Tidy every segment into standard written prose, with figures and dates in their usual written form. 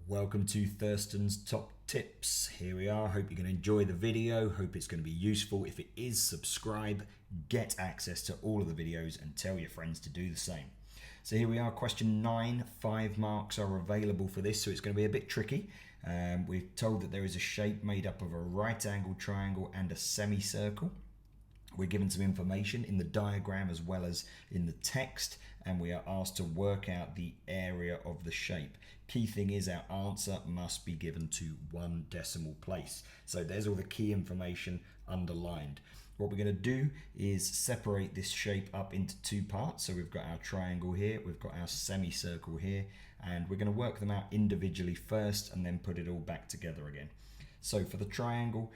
Welcome to Thurston's Top Tips. Here we are. Hope you're going to enjoy the video. Hope it's going to be useful. If it is, subscribe, get access to all of the videos and tell your friends to do the same. So here we are, question 9. 5 marks are available for this, so it's going to be a bit tricky. We're told that there is a shape made up of a right angled triangle and a semicircle. We're given some information in the diagram as well as in the text, and we are asked to work out the area of the shape. Key thing is our answer must be given to 1 decimal place. So there's all the key information underlined. What we're going to do is separate this shape up into 2 parts. So we've got our triangle here, we've got our semicircle here, and we're going to work them out individually first and then put it all back together again. So for the triangle,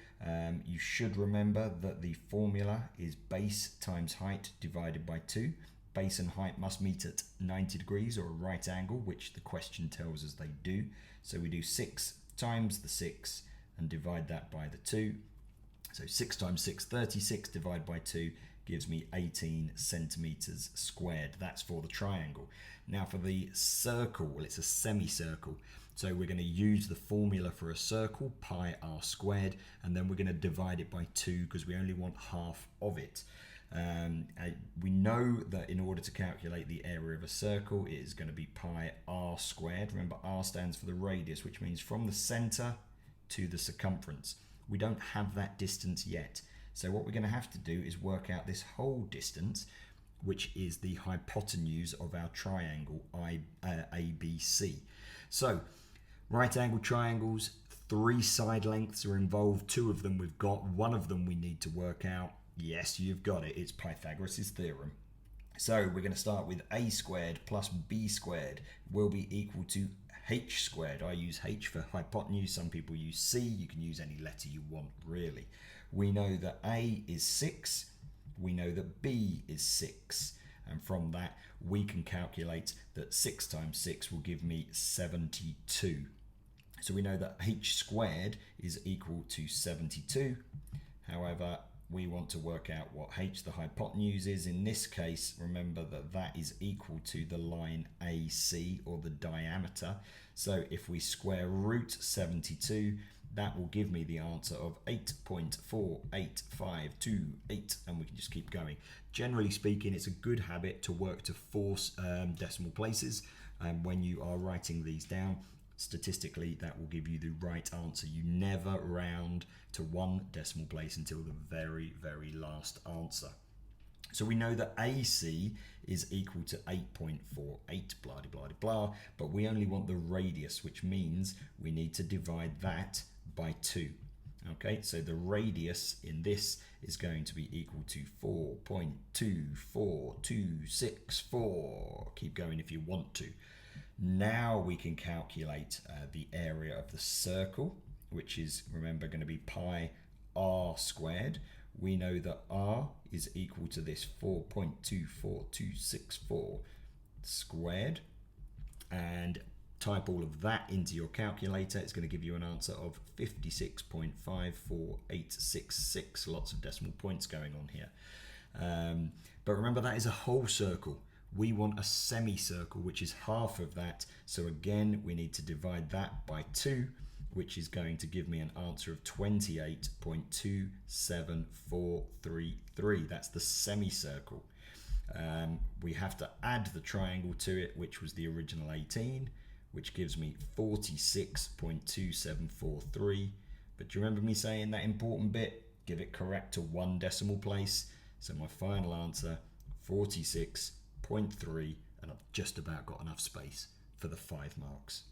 you should remember that the formula is base times height divided by 2. Base and height must meet at 90 degrees or a right angle, which the question tells us they do. So we do 6 times the 6 and divide that by the 2. So 6 times 6, 36, divide by 2 gives me 18 centimeters squared. That's for the triangle. Now for the circle, well, it's a semicircle. So we're going to use the formula for a circle, pi r squared, and then we're going to divide it by 2 because we only want half of it. We know that in order to calculate the area of a circle, it is going to be pi r squared. Remember, r stands for the radius, which means from the center to the circumference. We don't have that distance yet. So what we're going to have to do is work out this whole distance, which is the hypotenuse of our triangle ABC. So right angle triangles, 3 side lengths are involved. 2 of them we've got. 1 of them we need to work out. Yes, you've got it. It's Pythagoras Theorem. So we're going to start with a squared plus b squared will be equal to h squared. I use h for hypotenuse. Some people use c. You can use any letter you want, really. We know that a is 6. We know that b is 6. And from that, we can calculate that 6 times 6 will give me 72. So we know that h squared is equal to 72. However, we want to work out what h, the hypotenuse, is. In this case, remember that that is equal to the line AC, or the diameter. So if we square root 72, that will give me the answer of 8.48528, and we can just keep going. Generally speaking, it's a good habit to work to 4 decimal places when you are writing these down. Statistically, that will give you the right answer. You never round to 1 decimal place until the very, very last answer. So we know that AC is equal to 8.48, blah, blah, blah, but we only want the radius, which means we need to divide that by 2. Okay, so the radius in this is going to be equal to 4.24264. Keep going if you want to. Now we can calculate the area of the circle, which is, remember, going to be pi r squared. We know that r is equal to this 4.24264 squared, and type all of that into your calculator. It's going to give you an answer of 56.54866. Lots of decimal points going on here. But remember, that is a whole circle. We want a semicircle, which is half of that. So again, we need to divide that by 2, which is going to give me an answer of 28.27433. That's the semicircle. We have to add the triangle to it, which was the original 18, which gives me 46.2743. But do you remember me saying that important bit? Give it correct to 1 decimal place. So my final answer, 46.3, and I've just about got enough space for the 5 marks.